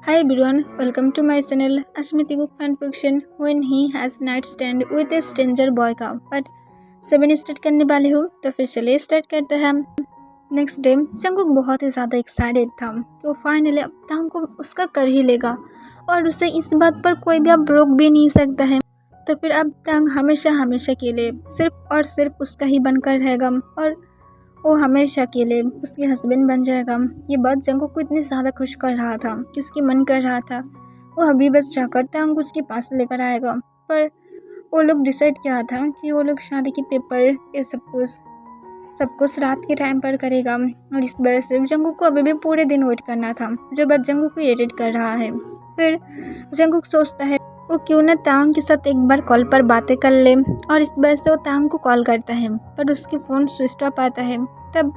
Hi everyone, welcome to my channel Ashmiti Cook Fan Fiction. When he has night stand with a stranger boy का part 7 start करने वाले हूँ तो फिर चलिए स्टार्ट करते हैं। नेक्स्ट डे जंगकुक बहुत ही ज़्यादा एक्साइटेड था कि वो फाइनली अब तांग को उसका कर ही लेगा और उसे इस बात पर कोई भी अब रोक भी नहीं सकता है। तो फिर अब तांग हमेशा हमेशा के लिए सिर्फ और सिर्फ उसका ही बनकर रहेगा और वो हमेशा के लिए उसके हस्बैंड बन जाएगा। ये बात जंगकुक को इतनी ज़्यादा खुश कर रहा था कि उसकी मन कर रहा था वो अभी बस जाकर तांग उसके पास लेकर आएगा। पर वो लोग डिसाइड किया था कि वो लोग शादी के पेपर ये सब कुछ रात के टाइम पर करेगा और इस वजह से जंगकुक को अभी भी पूरे दिन वेट करना था जो बात जंगकुक को इरिटेट कर रहा है। फिर जंगकुक सोचता है वो क्यों ना तांग के साथ एक बार कॉल पर बातें कर ले और इस वजह से वो तांग को कॉल करता है पर उसकी फ़ोन स्विच ऑफ आता है। तब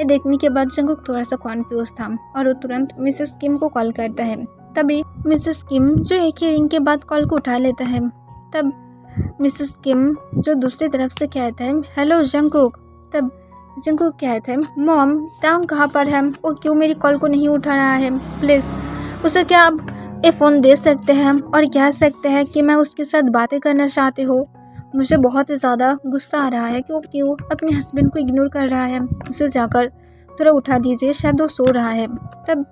ये देखने के बाद जंगकुक थोड़ा सा कॉन्फ्यूज था और वो तुरंत मिसेस किम को कॉल करता है। तभी मिसेस किम जो एक ही रिंग के बाद कॉल को उठा लेता है। तब मिसेस किम जो दूसरी तरफ से कहता है हेलो जंगकुक। तब जंगकुक कहता है मॉम तांग कहाँ पर है, वो क्यों मेरी कॉल को नहीं उठा रहा है, प्लीज़ उसे क्या आप ये फ़ोन दे सकते हैं और कह सकते हैं कि मैं उसके साथ बातें करना चाहती हूँ। मुझे बहुत ही ज़्यादा गुस्सा आ रहा है कि वो क्यों अपने हस्बैंड को इग्नोर कर रहा है, उसे जाकर थोड़ा उठा दीजिए, शायद वो सो रहा है। तब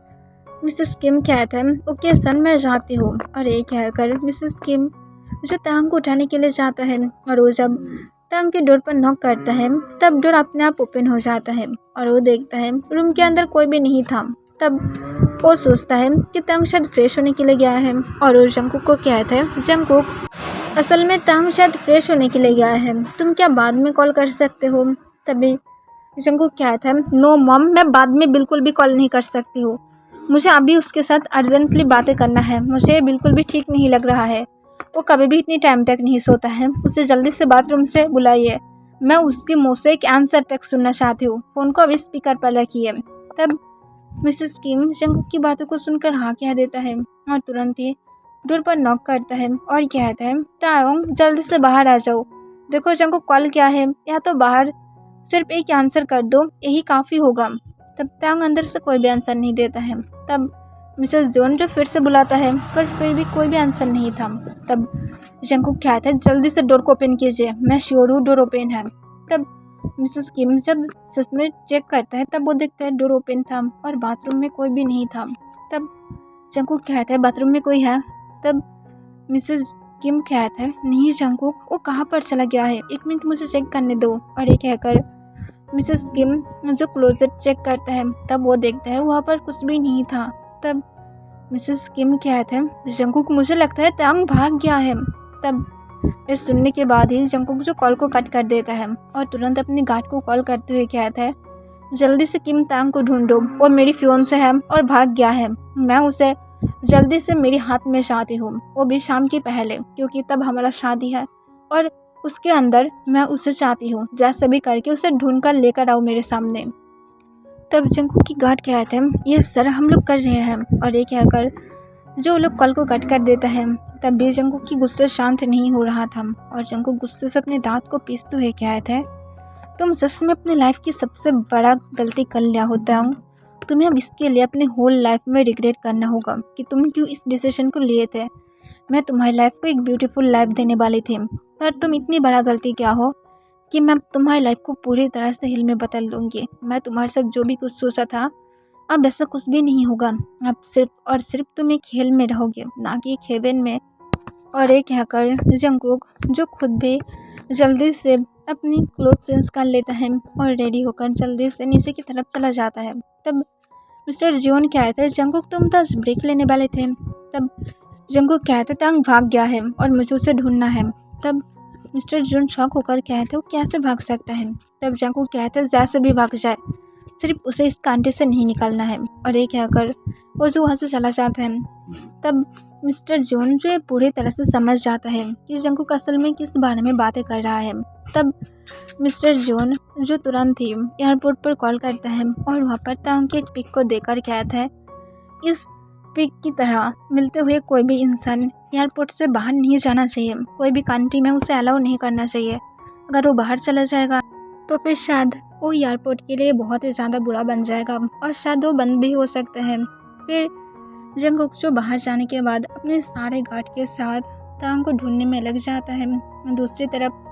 मिसेस किम कहता है ओके सन मैं जाती हूँ और ये कहकर मिसेस किम जो तांग को उठाने के लिए जाता है और वो जब तांग के डोर पर नॉक करता है तब डोर अपने आप ओपन हो जाता है और वो देखता है रूम के अंदर कोई भी नहीं था। तब वो सोचता है कि तांग शायद फ्रेश होने के लिए गया है और वो जंगकुक को कहता है जंगकुक असल में तांग शायद फ्रेश होने के लिए गया है, तुम क्या बाद में कॉल कर सकते हो। तभी जंगकुक कहता है नो मॉम मैं बाद में बिल्कुल भी कॉल नहीं कर सकती हूँ, मुझे अभी उसके साथ अर्जेंटली बातें करना है, मुझे बिल्कुल भी ठीक नहीं लग रहा है, वो कभी भी इतनी टाइम तक नहीं सोता है, उसे जल्दी से बाथरूम से बुलाइए, मैं उसके मुँह से एक आंसर तक सुनना चाहती हूँ, फ़ोन को अभी स्पीकर पर रखिए। तब मिसेस किम जंगकुक की बातों को सुनकर हाँ कह देता है और तुरंत ही डोर पर नॉक करता है और कहता है तायोंग जल्दी से बाहर आ जाओ, देखो जंगकुक कॉल क्या है, या तो बाहर सिर्फ एक आंसर कर दो, यही काफ़ी होगा। तब तांग अंदर से कोई भी आंसर नहीं देता है। तब मिसेस जोन जो फिर से बुलाता है पर फिर भी कोई भी आंसर नहीं था। तब जंगकुक कहता है जल्दी से डोर को ओपन कीजिए, मैं श्योर हूँ डोर ओपन है। तब मिसेस किम जब सच में चेक करता है तब वो देखता है डोर ओपन था और बाथरूम में कोई भी नहीं था। तब जंगकुक कहता है बाथरूम में कोई है। तब मिसेस किम कहता है नहीं जंगकुक वो कहाँ पर चला गया है, एक मिनट मुझे चेक करने दो। और ये कहकर मिसेस किम जो क्लोजेट चेक करता है तब वो देखता है वहाँ पर कुछ भी नहीं था। तब मिसेस किम कहते हैं जंगकुक मुझे लगता है तांग भाग गया है। तब ये सुनने के बाद ही जंगकुक जो कॉल को कट कर देता है और तुरंत अपने गार्ड को कॉल करते हुए कहता है जल्दी से किम तांग को ढूंढो, वो मेरी फियोंसे है और भाग गया है, मैं उसे जल्दी से मेरे हाथ में चाहती हूँ, वो भी शाम के पहले क्योंकि तब हमारा शादी है और उसके अंदर मैं उसे चाहती हूँ, जैसे भी करके उसे ढूंढ कर लेकर आओ मेरे सामने। तब जंगकुक की गार्ड कहते हैं ये सर हम लोग कर रहे हैं और ये कहकर जो लोग कॉल को कट कर देता है। तब भी जंगकुक की गुस्से शांत नहीं हो रहा था और जंगकुक गुस्से से अपने दांत को पीसते हुए कहते हैं तुम सच में अपनी लाइफ की सबसे बड़ा गलती कर लिया होता हूँ, तुम्हें अब इसके लिए अपने होल लाइफ में रिग्रेट करना होगा कि तुम क्यों इस डिसीजन को लिए थे। मैं तुम्हारी लाइफ को एक ब्यूटीफुल लाइफ देने वाली थी पर तुम इतनी बड़ा गलती क्या हो कि मैं तुम्हारी लाइफ को पूरी तरह से हिल में बदल दूँगी। मैं तुम्हारे साथ जो भी कुछ सोचा था अब ऐसा कुछ भी नहीं होगा, अब सिर्फ और सिर्फ तुम एक खेल में रहोगे ना कि एक हेवन में। और एक कहकर जंगकुक जो खुद भी जल्दी से अपनी क्लोथ चेंज कर लेता है और रेडी होकर जल्दी से नीचे की तरफ चला जाता है। तब मिस्टर जियोन कहते हैं जंगकुक तुम तो ब्रेक लेने वाले थे। तब जंगकुक कहते तांग भाग गया है और मुझे उसे ढूंढना है। तब मिस्टर जियोन शॉक होकर कहते वो कैसे भाग सकता है। तब जंगकुक कहते जैसे भी भाग जाए सिर्फ उसे इस कांटे से नहीं निकालना है। और ये कहकर वो जो वहाँ से चला जाता है। तब मिस्टर जॉन जो ये पूरी तरह से समझ जाता है कि जंगकुक असल में किस बारे में बातें कर रहा है। तब मिस्टर जॉन जो तुरंत ही एयरपोर्ट पर कॉल करता है और वहाँ पर तांग के एक पिक को देकर कहता है इस पिक की तरह मिलते हुए कोई भी इंसान एयरपोर्ट से बाहर नहीं जाना चाहिए, कोई भी कंट्री में उसे अलाउ नहीं करना चाहिए। अगर वो बाहर चला जाएगा तो फिर शायद वो एयरपोर्ट के लिए बहुत ही ज़्यादा बुरा बन जाएगा और शायद वो बंद भी हो सकते हैं। फिर जंगकुक जो बाहर जाने के बाद अपने सारे गार्ड के साथ तांग को ढूंढने में लग जाता है। दूसरी तरफ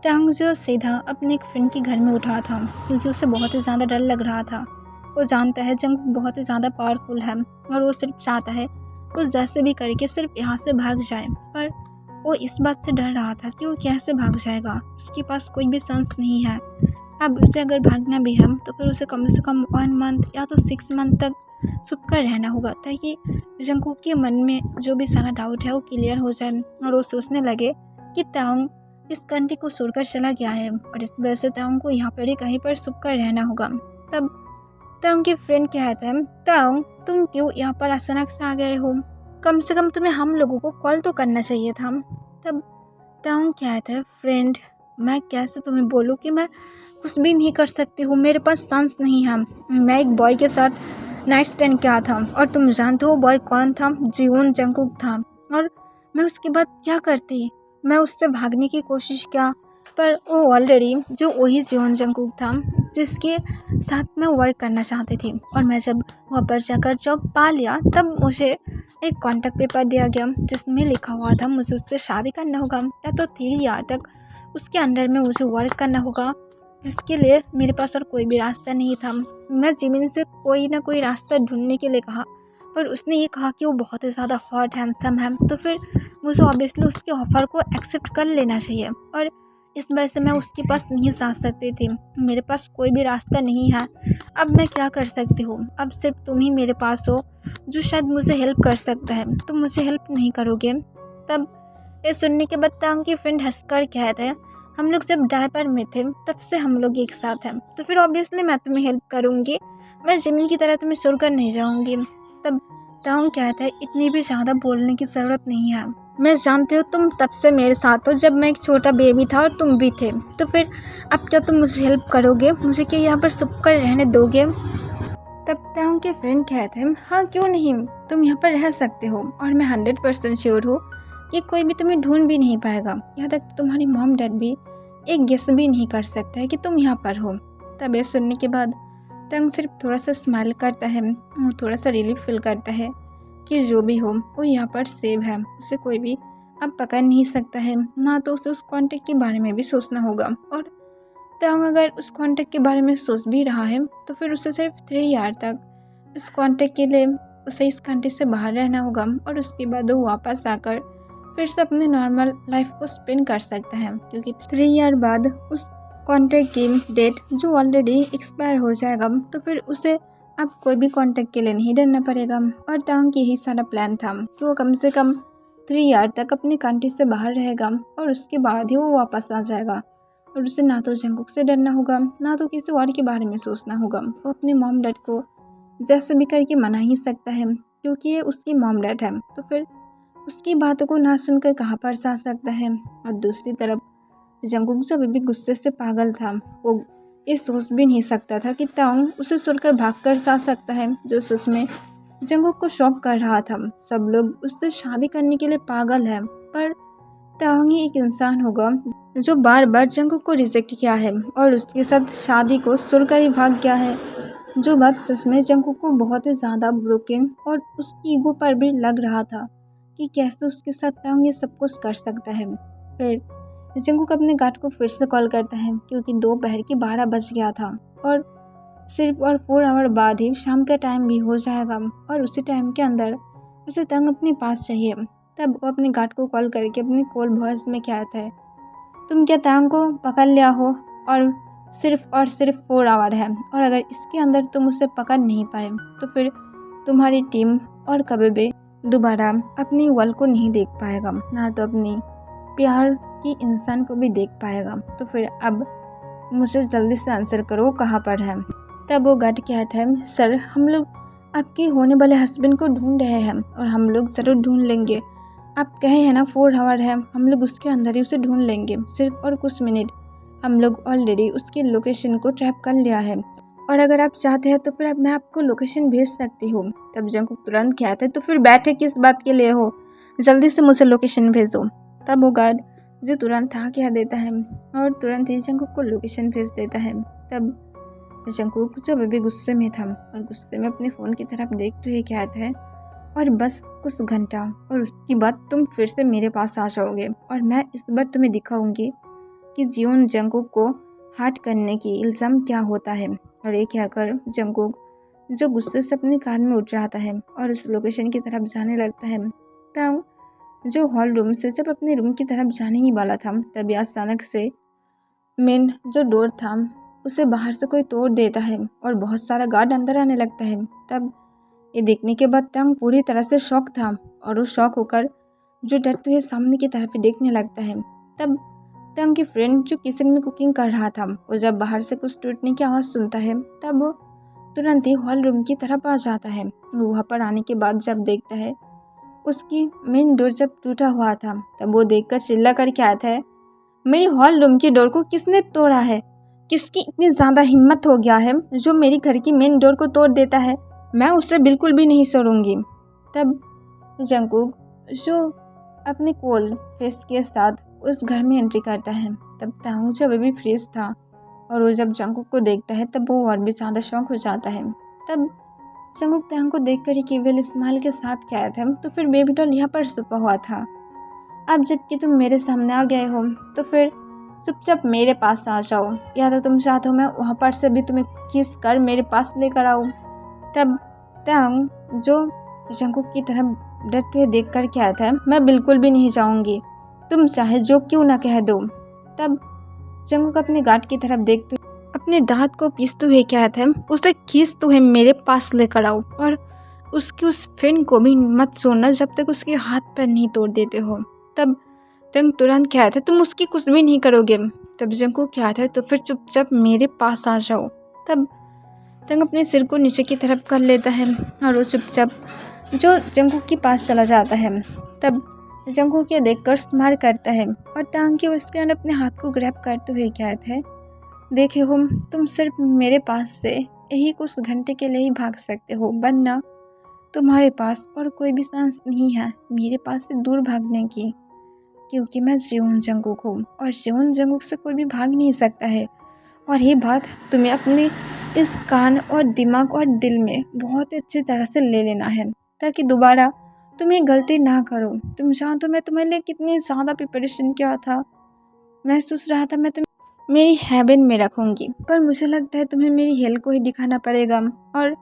तांग जो सीधा अपने एक फ्रेंड के घर में उठा था क्योंकि उसे बहुत ही ज़्यादा डर लग रहा था। वो जानता है जंगकुक बहुत ही ज़्यादा पावरफुल है और वो सिर्फ चाहता है वो जैसे भी करके सिर्फ यहाँ से भाग जाए, पर वो इस बात से डर रहा था कि वो कैसे भाग जाएगा। उसके पास कोई भी चांस नहीं है। अब उसे अगर भागना भी है तो फिर उसे कम से कम 1 मंथ या तो 6 मंथ तक छुप कर रहना होगा ताकि जंगकुक के मन में जो भी सारा डाउट है वो क्लियर हो जाए और वो सोचने लगे कि तांग इस कंट्री को छोड़कर चला गया है और इस वजह से तांग को यहाँ पर ही कहीं पर छुप कर रहना होगा। तब तांग के फ्रेंड कहता है, तांग तुम क्यों यहाँ पर अचानक से आ गए हो? कम से कम तुम्हें हम लोगों को कॉल तो करना चाहिए था। तब तांग कहता है, फ्रेंड मैं कैसे तुम्हें बोलूँ कि मैं कुछ भी नहीं कर सकती हूँ, मेरे पास चांस नहीं है। मैं एक बॉय के साथ नाइट स्टैंड किया था और तुम जानते हो बॉय कौन था? जियोन जंगकुक था। और मैं उसके बाद क्या करती? मैं उससे भागने की कोशिश किया पर वो ऑलरेडी जो वही जियोन जंगकुक था जिसके साथ मैं वर्क करना चाहती थी। और मैं जब वहाँ पर जाकर जॉब पा लिया तब मुझे एक कॉन्ट्रैक्ट पेपर दिया गया जिसमें लिखा हुआ था मुझे उससे शादी करना होगा या तो 3 ईयर तक उसके अंडर में मुझे वर्क करना होगा, जिसके लिए मेरे पास और कोई भी रास्ता नहीं था। मैं जिमिन से कोई ना कोई रास्ता ढूंढने के लिए कहा पर उसने ये कहा कि वो बहुत ही ज़्यादा हॉट हैंडसम है, तो फिर मुझे ऑब्वियसली उसके ऑफ़र को एक्सेप्ट कर लेना चाहिए। और इस वजह से मैं उसके पास नहीं जा सकती थी, मेरे पास कोई भी रास्ता नहीं है। अब मैं क्या कर सकती हूँ? अब सिर्फ तुम ही मेरे पास हो जो शायद मुझे हेल्प कर सकता है। तुम मुझे हेल्प नहीं करोगे? तब ये सुनने के बाद तांग की फ्रेंड हंसकर कहते हैं, हम लोग जब डायपर में थे तब से हम लोग एक साथ हैं, तो फिर ऑब्वियसली मैं तुम्हें हेल्प करूँगी। मैं जिमिन की तरह तुम्हें छोड़कर नहीं जाऊँगी। तब तांग कहता है, इतनी भी ज़्यादा बोलने की ज़रूरत नहीं है। मैं जानती हूँ तुम तब से मेरे साथ हो जब मैं एक छोटा बेबी था और तुम भी थे, तो फिर अब क्या तुम मुझे हेल्प करोगे? मुझे क्या यहाँ पर छुप कर रहने दोगे? तब तांग के फ्रेंड कहते हैं, हाँ क्यों नहीं, तुम यहाँ पर रह सकते हो और मैं 100% श्योर हूँ कि कोई भी तुम्हें ढूंढ भी नहीं पाएगा। यहाँ तक तुम्हारी मॉम डैड भी एक गेस भी नहीं कर सकता है कि तुम यहाँ पर हो। तब ये सुनने के बाद तांग सिर्फ थोड़ा सा स्माइल करता है और थोड़ा सा रिलीफ फील करता है कि जो भी हो वो यहाँ पर सेव है, उसे कोई भी अब पकड़ नहीं सकता है, ना तो उसे उस कॉन्टेक्ट के बारे में भी सोचना होगा। और तांग अगर उस कॉन्टेक्ट के बारे में सोच भी रहा है तो फिर उसे सिर्फ 3 ईयर तक इस कॉन्टेक्ट के लिए उसे इस कंट्री से बाहर रहना होगा और उसके बाद वो वापस आकर फिर से अपने नॉर्मल लाइफ को स्पेंड कर सकता है, क्योंकि 3 ईयर बाद उस कॉन्ट्रैक्ट की डेट जो ऑलरेडी एक्सपायर हो जाएगा, तो फिर उसे अब कोई भी कॉन्ट्रैक्ट के लिए नहीं डरना पड़ेगा। और तांग की यही सारा प्लान था कि वो कम से कम 3 ईयर तक अपनी कंट्री से बाहर रहेगा और उसके बाद ही वो वापस आ जाएगा और उसे ना तो जंगकुक से डरना होगा ना तो किसी और के बारे में सोचना होगा। वो अपने मॉम डैड को जैसे भी करके मना ही सकता है क्योंकि ये उसकी मॉम डैड है, तो फिर उसकी बातों को ना सुनकर कहाँ पर जा सकता है। और दूसरी तरफ जंगकुक जो अभी भी गुस्से से पागल था, वो ये सोच भी नहीं सकता था कि तांग उसे छोड़कर भागकर जा सकता है, जो सच में जंगकुक को शॉक कर रहा था। सब लोग उससे शादी करने के लिए पागल है, पर तांग ही एक इंसान होगा जो बार बार जंगकुक को रिजेक्ट किया है और उसके साथ शादी को छोड़कर ही भाग गया है, जो बात सच में जंगकुक को बहुत ही ज़्यादा ब्रोकन और उसकी ईगो पर भी लग रहा था कि कैसे उसके साथ तांग ये सब कुछ कर सकता है। फिर जंगकुक अपने गार्ड को फिर से कॉल करता है क्योंकि दोपहर के 12 बज गया था और सिर्फ और 4 आवर बाद ही शाम का टाइम भी हो जाएगा और उसी टाइम के अंदर उसे तांग अपने पास चाहिए। तब वो अपने गार्ड को कॉल करके अपनी कॉल वॉइस में कहता है, तुम क्या तांग को पकड़ लिया हो और सिर्फ 4 आवर है, और अगर इसके अंदर तुम उसे पकड़ नहीं पाए तो फिर तुम्हारी टीम और कभी भी दोबारा अपनी वर्ल्ड को नहीं देख पाएगा, ना तो अपनी प्यार की इंसान को भी देख पाएगा। तो फिर अब मुझे जल्दी से आंसर करो कहाँ पर है। तब वो गार्ड कहता है, सर हम लोग आपके होने वाले हस्बैंड को ढूंढ रहे हैं और हम लोग ज़रूर ढूंढ लेंगे। आप कहे हैं ना 4 आवर है, हम लोग उसके अंदर ही उसे ढूंढ लेंगे, सिर्फ और कुछ मिनट। हम लोग ऑलरेडी उसकी लोकेशन को ट्रैप कर लिया है और अगर आप चाहते हैं तो फिर अब मैं आपको लोकेशन भेज सकती हूँ। तब जंगकुक तुरंत कहता है, तो फिर बैठे किस बात के लिए हो, जल्दी से मुझे लोकेशन भेजो। तब वो गार्ड जो तुरंत हाँ कह देता है और तुरंत ही जंगकुक को लोकेशन भेज देता है। तब जंगकुक जो अभी भी गुस्से में था और गुस्से में अपने फ़ोन की तरफ देखते हुए कहता है, और बस कुछ घंटा और उसके बाद तुम फिर से मेरे पास आ जाओगे और मैं इस बार तुम्हें दिखाऊंगी कि जियोन जंगकुक को हर्ट करने की इल्ज़ाम क्या होता है। और ये कहकर जंगकुक जो गुस्से से अपनी कार में उठ जाता है और उस लोकेशन की तरफ जाने लगता है। तब जो हॉल रूम से जब अपने रूम की तरफ जाने ही वाला था तभी अचानक से मेन जो डोर था उसे बाहर से कोई तोड़ देता है और बहुत सारा गार्ड अंदर आने लगता है। तब ये देखने के बाद तंग पूरी तरह से शॉक था और वो शॉक होकर जो डरते हुए सामने की तरफ देखने लगता है। तब तंग की फ्रेंड जो किचन में कुकिंग कर रहा था वो जब बाहर से कुछ टूटने की आवाज़ सुनता है तब वो तुरंत ही हॉल रूम की तरफ आ जाता है। वहाँ पर आने के बाद जब देखता है उसकी मेन डोर जब टूटा हुआ था तब वो देखकर चिल्ला कर क्या आता है, मेरी हॉल रूम की डोर को किसने तोड़ा है? किसकी इतनी ज़्यादा हिम्मत हो गया है जो मेरी घर की मेन डोर को तोड़ देता है? मैं उससे बिल्कुल भी नहीं छोड़ूंगी। तब जंगकुक जो अपने कोल्ड फेस के साथ उस घर में एंट्री करता है। तब तांग जब अभी फ्रेश था और वो जब जंगकुक को देखता है तब वो और भी ज़्यादा शौक हो जाता है। तब जंगकुक तांग को देखकर ही केवल स्माइल के साथ कहता था, तो फिर बेबी डॉल यहाँ पर छुपा हुआ था। अब जबकि तुम मेरे सामने आ गए हो तो फिर चुपचाप मेरे पास आ जाओ, या तो तुम चाहते हो मैं वहाँ पर से भी तुम्हें किस कर मेरे पास लेकर आऊँ। तब तांग जो जंगकुक की तरफ डरते हुए देख कर कहता है, मैं बिल्कुल भी नहीं जाऊँगी, तुम चाहे जो क्यों ना कह दो। तब जंगकुक अपने गार्ड की तरफ देखते हुए अपने दांत को पीसते हुए कहता है, उसे खींचते हुए मेरे पास लेकर आओ और उसकी उस फ्रेंड को भी मत छोड़ना जब तक उसके हाथ पैर नहीं तोड़ देते हो। तब तंग तुरंत कहता है, तुम उसकी कुछ भी नहीं करोगे। तब जंगकुक कहता है, तो फिर चुपचाप मेरे पास आ जाओ। तब तंग अपने सिर को नीचे की तरफ कर लेता है और वो चुपचाप जो जंगकुक के पास चला जाता है। तब जंगकुक ये देखकर स्माइल करता है और टांग के उसके अंदर अपने हाथ को ग्रैब करते हुए कहता है, देखे हो तुम सिर्फ मेरे पास से यही कुछ घंटे के लिए ही भाग सकते हो, वरना तुम्हारे पास और कोई भी चांस नहीं है मेरे पास से दूर भागने की, क्योंकि मैं जियोन जंगकुक हूँ और जियोन जंगकुक से कोई भी भाग नहीं सकता है। और ये बात तुम्हें अपने इस कान और दिमाग और दिल में बहुत अच्छी तरह से ले लेना है ताकि दोबारा तुम ये गलती ना करो। तुम जानते हो मैं तुम्हारे लिए कितनी ज़्यादा प्रिपरेशन किया था, मैं सोच रहा था मैं तुम्हें मेरी हेवन में रखूँगी, पर मुझे लगता है तुम्हें मेरी हेल्थ को ही दिखाना पड़ेगा। और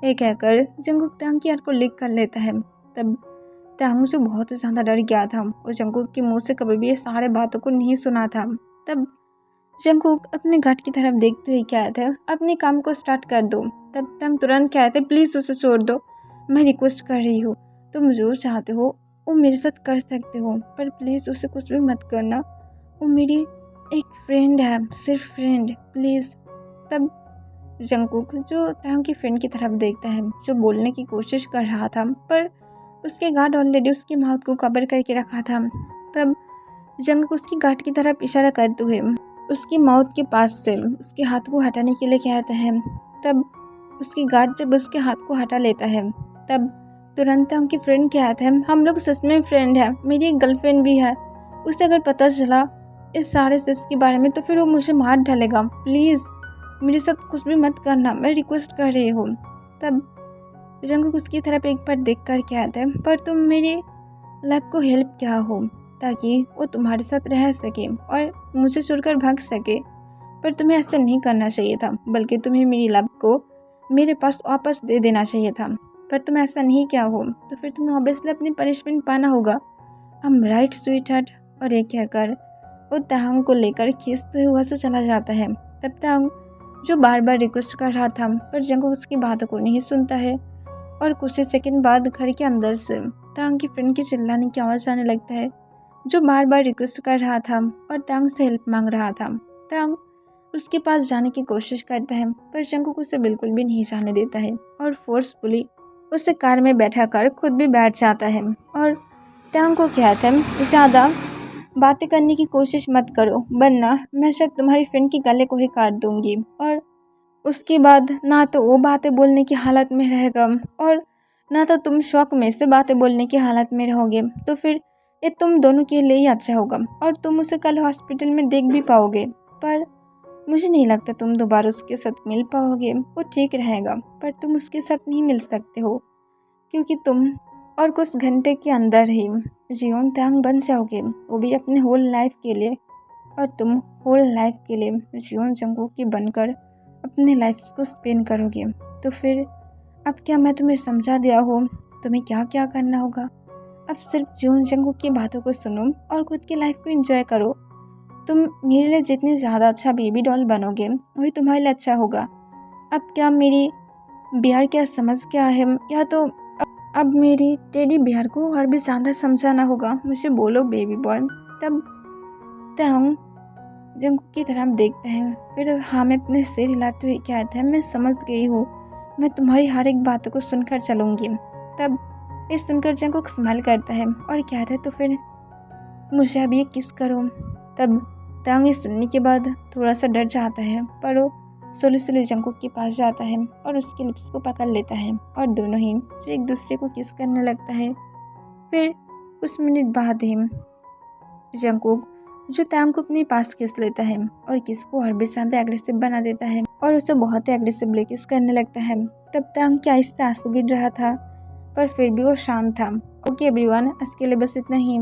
ये कहकर जंगकुक तांग की यार को लिक कर लेता है। तब तांग जो बहुत ज़्यादा डर गया था और जंगकुक के मुंह से कभी भी ये सारे बातों को नहीं सुना था। तब जंगकुक अपने घाट की तरफ देखते हुए कहता है, अपने काम को स्टार्ट कर दो। तब तांग तुरंत कहते, प्लीज़ उसे छोड़ दो, मैं रिक्वेस्ट कर रही हूँ, तुम जो चाहते हो वो मेरे साथ कर सकते हो, पर प्लीज़ उसे कुछ भी मत करना, वो मेरी एक फ्रेंड है, सिर्फ फ्रेंड, प्लीज़। तब जंगकुक जो तांग की फ्रेंड की तरफ देखता है जो बोलने की कोशिश कर रहा था, पर उसके गार्ड ऑलरेडी उसकी माउथ को कवर करके रखा था। तब जंगकुक उसकी गार्ड की तरफ इशारा करते हुए उसकी माउथ के पास से उसके हाथ को हटाने के लिए कहता है। तब उसकी गार्ड जब उसके हाथ को हटा लेता है तब तुरंत उनकी फ्रेंड कहता है, हम लोग सच में फ्रेंड है, मेरी एक गर्लफ्रेंड भी है, उसे अगर पता चला इस सारे सच के बारे में तो फिर वो मुझे मार डालेगा, प्लीज़ मेरे साथ कुछ भी मत करना, मैं रिक्वेस्ट कर रही हूँ। तब जंगकुक उसकी तरफ एक बार देख कर कहता है, पर तुम मेरी लाइफ को हेल्प क्या हो ताकि वो तुम्हारे साथ रह सके और मुझे छोड़कर भाग सके, पर तुम्हें ऐसा नहीं करना चाहिए था, बल्कि तुम्हें मेरी लाइफ को मेरे पास वापस दे देना चाहिए था, पर तुम ऐसा नहीं किया हो तो फिर तुम्हें ऑब्वियसली अपनी पनिशमेंट पाना होगा। हम राइट स्वीट हार्ट। और एक कहकर वो तांग को लेकर खींचते हुए वहाँ से चला जाता है। तब तांग जो बार बार रिक्वेस्ट कर रहा था पर जंगकुक उसकी बातों को नहीं सुनता है और कुछ ही सेकंड बाद घर के अंदर से तांग की फ्रेंड की चिल्लाने की आवाज़ आने लगता है जो बार बार रिक्वेस्ट कर रहा था और तांग से हेल्प मांग रहा था। तांग उसके पास जाने की कोशिश करता है पर जंगकुक उसे बिल्कुल भी नहीं जाने देता है और फोर्सफुली उसे कार में बैठा कर खुद भी बैठ जाता है और तांग को कहता है, ज़्यादा बातें करने की कोशिश मत करो, वरना मैं शायद तुम्हारी फ्रेंड की गले को ही काट दूंगी और उसके बाद ना तो वो बातें बोलने की हालत में रहेगा और ना तो तुम शौक में से बातें बोलने की हालत में रहोगे, तो फिर ये तुम दोनों के लिए ही अच्छा होगा और तुम उसे कल हॉस्पिटल में देख भी पाओगे, पर मुझे नहीं लगता तुम दोबारा उसके साथ मिल पाओगे। वो ठीक रहेगा पर तुम उसके साथ नहीं मिल सकते हो क्योंकि तुम और कुछ घंटे के अंदर ही जियोन त्यांग बन जाओगे, वो भी अपने होल लाइफ के लिए, और तुम होल लाइफ के लिए जियोन जंगकुक की बनकर अपने लाइफ को स्पेंड करोगे। तो फिर अब क्या मैं तुम्हें समझा दिया हूँ तुम्हें क्या क्या करना होगा। अब सिर्फ जियोन जंगकुक की बातों को सुनो और खुद की लाइफ को एंजॉय करो। तुम मेरे लिए जितनी ज़्यादा अच्छा बेबी डॉल बनोगे वही तुम्हारे लिए अच्छा होगा। अब क्या मेरी बिहार क्या समझ क्या है, या तो अब मेरी टेडी बिहार को और भी ज़्यादा समझाना होगा। मुझे बोलो बेबी बॉय। तब त्यांग जंगकुक की तरफ देखते हैं, फिर हाँ में अपने सिर हिलाते हुए कहते हैं, मैं समझ गई हूँ, मैं तुम्हारी हर एक बात को सुनकर चलूँगी। तब ये सुनकर जंगकुक स्माइल करता है और कहता है, तो फिर मुझे अब ये किस करो। तब त्यांग ये सुनने के बाद थोड़ा सा डर जाता है, पर वो सोले सोले जंगकुक के पास जाता है और उसके लिप्स को पकड़ लेता है और दोनों ही जो एक दूसरे को किस करने लगता है। फिर कुछ मिनट बाद ही जंगकुक जो त्यांग को अपने पास किस लेता है और किस को और भी ज़्यादा एग्रेसिव बना देता है और उसे बहुत ही एग्रेसिवली किस करने लगता है। तब त्यांग के आहिस्ते आंसू गिर रहा था, पर फिर भी वो शांत था। ओके एवरीवन, आज के लिए बस इतना ही।